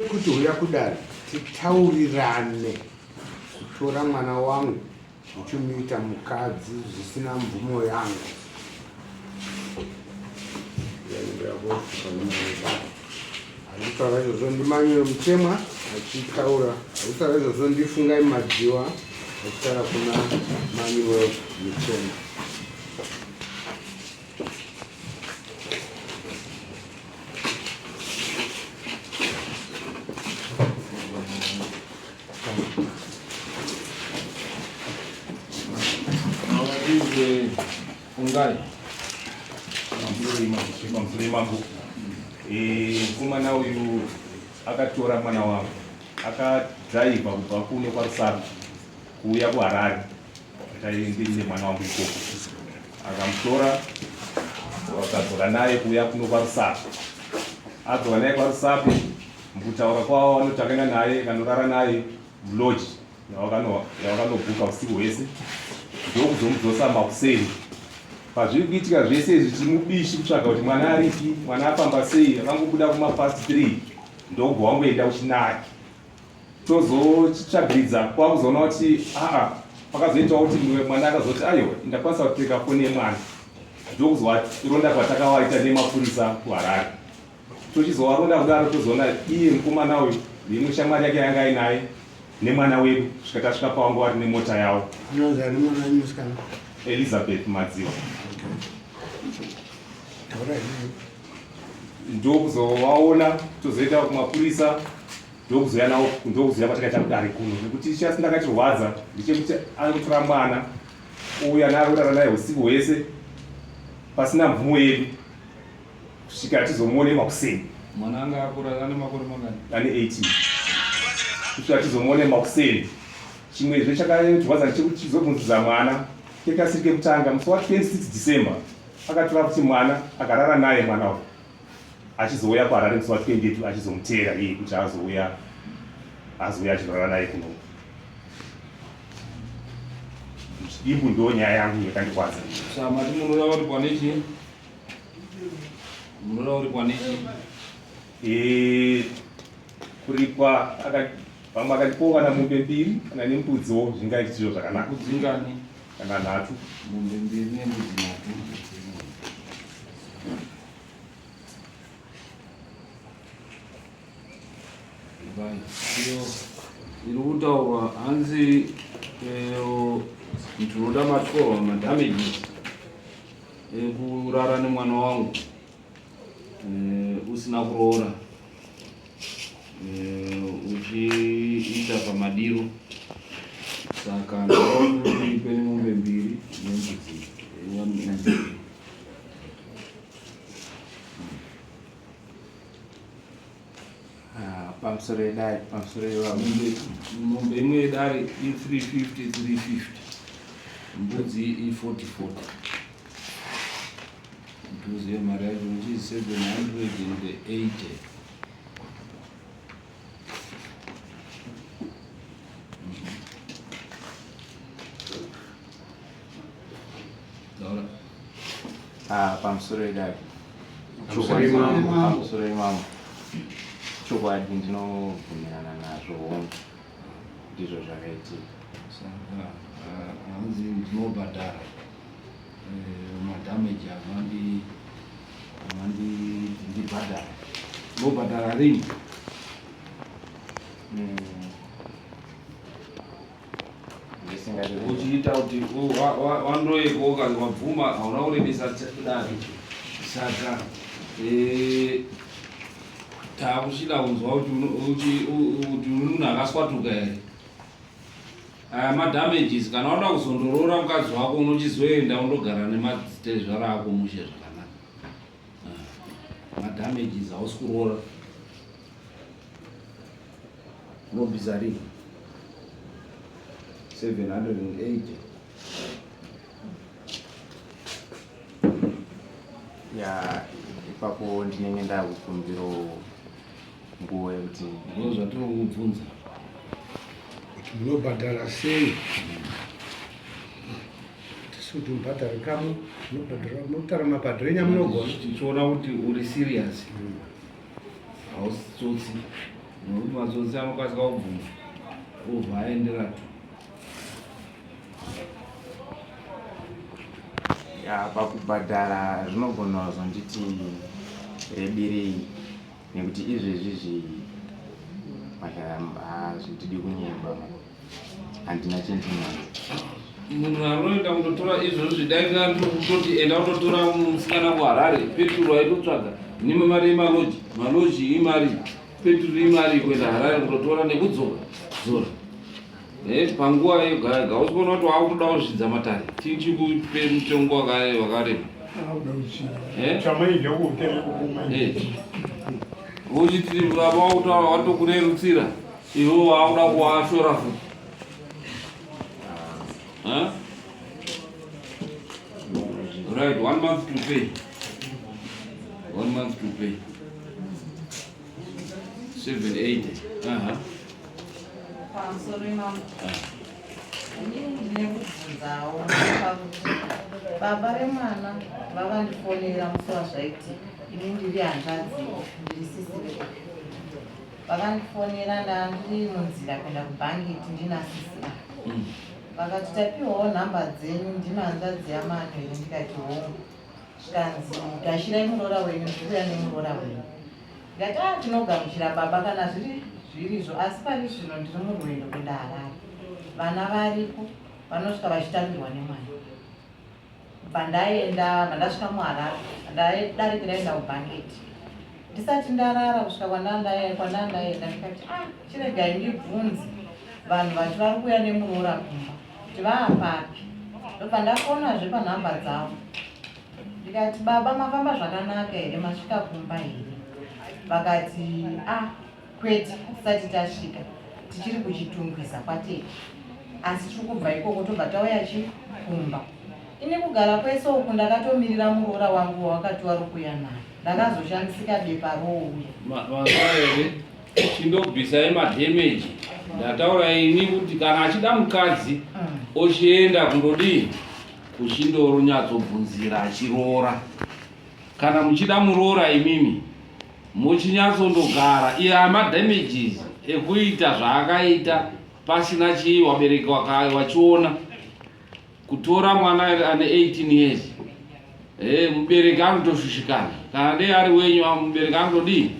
kuti uya kudare titaurirane kutora mwana wangu uchimuita mukadzi zvisina mvumo yangu. Akitaura izvozvo ndimanyire mutemwa achitaura, akitaura izvozvo ndifungai madziwa achitaura kuna manyiwe mutemwa. Mukomana uyu akatora mwana wangu akadhraivha kubva kuno kwaRusaku kuuya kuHarare, akaendinde mwana wangu ikoko, akamutora akadzora naye kuuya kuno kwaRusaku. Adzora naye kwaRusaku, mukutaura kwavo vanoti akaenda naye kanorara naye muloji yavakanobhuka usiku hwese, ndokuzomudzosa makuseni. Pazviri kuitika zvese izvi timubishi kutsvaga kuti mwana aripi, mwana afamba sei, akangobuda kumapast 3 ndobva wangoenda kuchinaya. Tozochitsvagiridza kwakuzoona kuti pakazoitawo kuti mwana akazoti aiwa ndakwanisa kupfeka foni yemwana, ndokuzwa ronda kwatakawaita nemapurisa kuHarare. Tochizowaronda kudaro tozoona iye mukomana uyu nemushamwari yake yanga ainaye nemwana wedu kusvika tasvika pawangu vari nemota yavo. Elizabeth Madziwa. Ndokuzovaona tozoenda kumapurisa, ndokuzoya nawo, ndokuzoya patakaita kudare kuno, nekuti chasi ndakatirwadza ndechekuti anotora mwana uya narorara naye usiku hwese pasina mvumo yedu kusvika tizomuone makuseni. Mwana anga akura ane makore mangani? Ane 18. Kusvika tizomuone makuseni. Chimwezve chakandirwadza ndechekuti chizobvunzidza mwana kekasiri kekutanga musi wa26 December akatora kuti mwana akarara naye mwana uyu achizouya kuHarare musi wa28 achizomuteera iye kuti azouya achirara naye kuno. Imbu ndo nyaya yangu yakandirwadza. Samati munoda kuti kwanechi? Munoda kuti kwanechi? Kuripwa vamwe akatipowa kana mombe 2 kana nembudziwo zvingaiti zviro zvakanaka. Kudzingani? Kana 3. Mombe 2 nembudzi 3. Iyo iri kutaurwa hanzi ndinoda matyorwa madamages ekurara nemwana wangu usina kuroora uchiita pamadiro, saka ndaipe nemombe 2 nembudzi 1. Pamusoro edare, pamusoro mombe imwe yedare i350, mbudzi i40. Ndozive mari yacho ichi 780. pamusoro edare, pamusoro emambo chokwadi ndinobvumirana nazvo, ndizvo zvakaitika. Saka hanzi ndinobhadhara madhameji ndibhadhara. Ndinobhadhara rini? Uchiita kuti wandoyeko ukazi wabvuma hauna kurebesa dare, saka takuchida kunzwa kuti munhu akaswatuka here. Aya madamages, kana wada kuzondoroora mukadzi wako unochizoenda undogara nemadzitezvara ako mushe zvakanaka. Madamages hausi kuroora. Unobvisa rini? 780. Ipapo ndinenge ndakukumbiro nguva yekuti ndozvatiri kukubvunza kuti munobhadhara sei. Tisuti mubhadhara kamwe, munotara mabhadharo enyamunogona. Tichiona kuti uri serious, hausi tsotsi, mazonzi anokasika kubvuma obva aendera tu. Pakubhadhara zvinogona kuzonditi reberei nekuti izvezvizvi hazvitidi kunyemba, handina chendinacho. Munhu anoenda kundotora izvozvi dainga ndokutoti enda kundotora musikana kuHarare, peturu aitotsvaga nime mari yemaloji, maloji imari, peturu imari kuenda Harare kundotora nekudzoka zora. Panguva yega yega usikuona kuti wakutoda kuzvidza matare tichikupe mutongo wakareba uchiti baba wakutaura watokurerutsira iwo wakuda kuwashora futi. Right, 1 month to pay. 1 month to pay. 780. Sorry, mom. Baba remwana vakandifonera musi wazvaiti ini ndiri hanzvadzi ndiri sisire. Vakandifonera ndandiri munzira kuenda kubhangeti ndina sisira. Vakati tapiwawo nhamba dzenyu ndina hanzvadzi yamanhwere ndikati hongu. Zvikanzi gashirai muroora wenyu ndikuuya nemuroora wenyu. Ndikati tinogamuchira baba kana zvirizvo asi pari zvino ndiri murwendo kuenda Harare. Vana varipo vanosvika vachitambirwa nemwana. Pandaenda mandasvika muHarare ndadarikira enda kubhangeti. Ndisati ndarara kusvika kwandandaenda ndikati chiregai ndibvunze vanhu vati vari kuuya nemuroora kumba kuti vaapapi. Ndobva ndafonazve panhamba dzavo ndikati baba mafamba zvakanaka here, masvika kumba here? Vakati kwete tisati tasvika tichiri kuchitungwisa kwatete, asi tiri kubva ikoko tobva tauya chikumba. Ini kugara kwese uku ndakatomirira muroora wangu wakati wari kuuya naye, ndakazoshandisika bepa rouya. Mazvaere chindobvisai madhemeji. Ndataura ini kuti kana achida mukadzi ochienda kundodii kuchindoronyatsobvunzira achiroora. Kana muchida muroora imimi mochinyatsondogara iye amadhamages ekuita zvaakaita pasina chii wabereki wachiona. Kutora mwana ane 18 years mubereki anotoshushikana, kana dei ari wenyu mubereki anotodii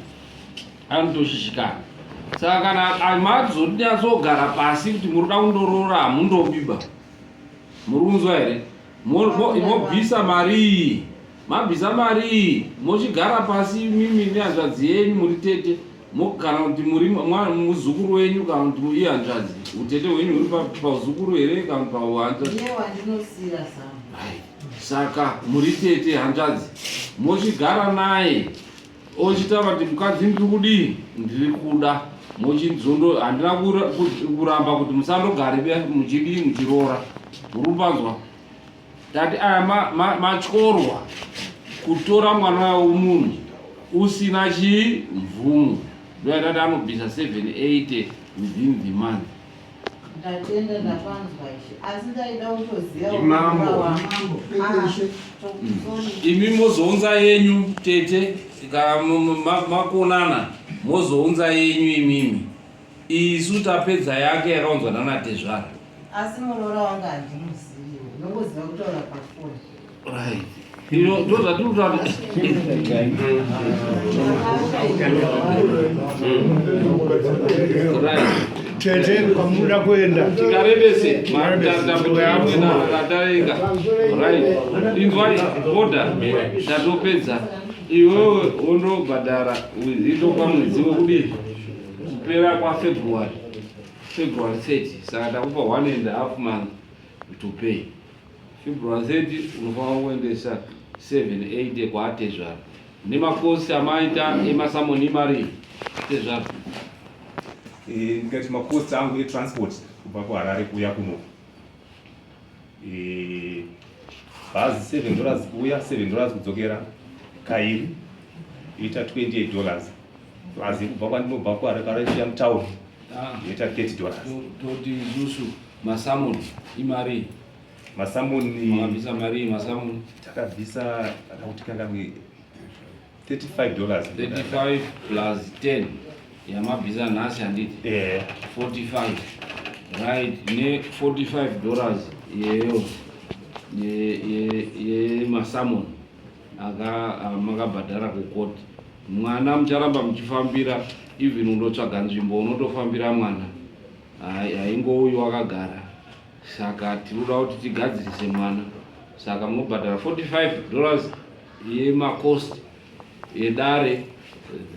anotoshushikana. Saka kana amadzonyatsogara pasi kuti muroda kundoroora hamundobiba, muri kunzwa here? Mobvisa mari, mabvisa mari mochigara pasi mimi nehanzvadzi yenyu muri tete, kana kuti muri muzukuru wenyu kana kuti iye hanzvadzi, utete hwenyu huri pauzukuru here kana pauhanzvadzi. Saka muri tete hanzvadzi mochigara naye ochitaura kuti mukadzi ndiri kudii, ndiri kuda mochinzondo, handina kuramba kuti musandogare muchidii muchiroora. Muri kupanzwa? Tati aya matyorwa kutora mwana womunhu usina chii mvumo. Ndoyatati anobvisa 780 within the month. Ndatenda ndapanzwa ichi asi ndaida kutoziva mambo. Imi mozounza yenyu tete, kana makonana mozounza yenyu imimi. Isu tapedza yake yakaunzwa naNatezvara. Asi muroora wanga handimuzivi, nongoziva kutaura pafoni. Right. Ino ndozvatirikutaura. Right. Tete pamuda kuenda tikarebese matambutamwena akatarika. Right. Inzwai Bota ndatopedza iwewe undobhadhara itopa mwedzi wekudii kupera kwaFebruary 30. Saka ndakupa 1.5 month to pay. February 30 unofanira kuendesa 780 kwaTezvara nemakosi amaita emasamoni mari Tezvara. Ndikati makosi angu etransport kubva kuHarare kuuya kuno, bhazi $7 kuuya, $7 kudzokera, kairi ita $28, bhazi kubva kwandinobva kuHarare kuuya mutaundi ita $30. Toti isusu masamoni imari, masamoni mwabvisa mari masamoni takabvisa akakuti kangange $35. 35 plus 10 yamabhiza nhasi handiti 45 right ne$45 yeyo yemasamon makabhadhara kukoti. Mwana mucharamba muchifambira even undotsvaga nzvimbo unotofambira mwana haingouyi wakagara. Saka tinoda kuti tigadzirise mwana, saka munobhadhara $45 yemacost yedare,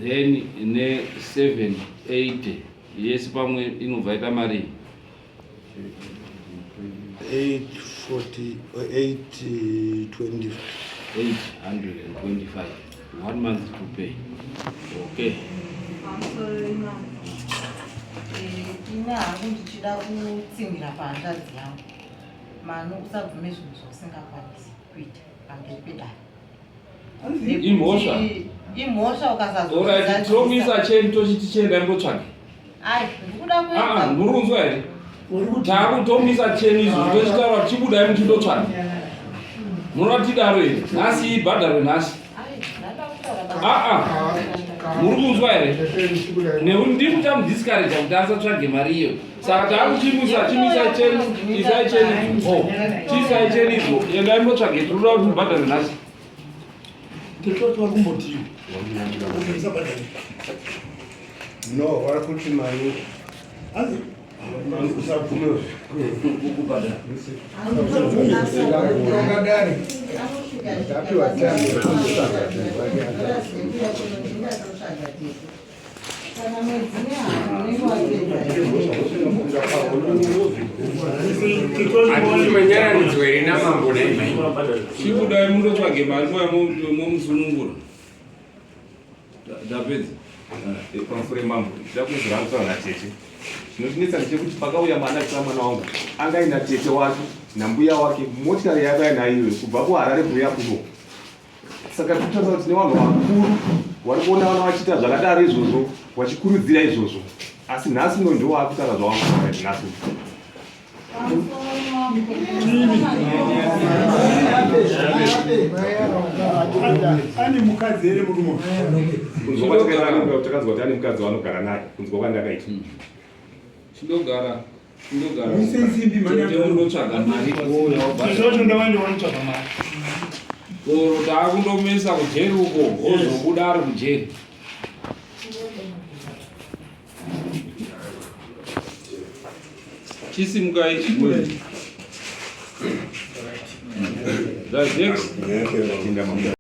then ne780 yesi pamwe inobva ita mari 825 1 month to pay. Okay. Ine hangu ndichida kutsingira pahanzvadzi yangu mano usabvume zvinhu zvausingakwanisi kuita pamberi pedare. Imhosva ukasazoalright tomisa Cheni tochiti chienda imbotsvage. ai ndikuda kuenda murunzwa here takutomisa Cheni izvo tochitaura kuti chibudai muchindotsvage. Munoti daro here nhasi ibhadharo nhasi. Muri kunzwa here ndiri kutamudisikareja kuti asatsvage mari iyo, saka takuchimisa chimisa Cheni isai Cheni chisai Cheni izvo endai motsvage tinoda kuti mubhadhare nhasi. no warakuti mari chibudai mundotsvage mari momusunungura ndapedza pamfure mambo ndida kuzviramutsaura natete. Chinotinetsa ndechekuti pakauya mwana kusina mwana wangu angaina tete wacho nambuya wake motikari yakauya naiwe kubva kuharare kuuya kuno. Saka tinotaura kuti nevanhu vakuru vari kuona vana vachiita zvakadaro izvozvo vachikurudzira izvozvo, asi nhasi ndo ndiwo akutaura zvavangu nhasi. ani mukadzi here murume takanzwa kuti ane mukadzi waanogara naye kunzwa kwandakaita chindogara Chizoto ndavanotsvaga mari. oro taakundomisa kujeri uko ozobuda ari kujeri. Chisimukai That's next.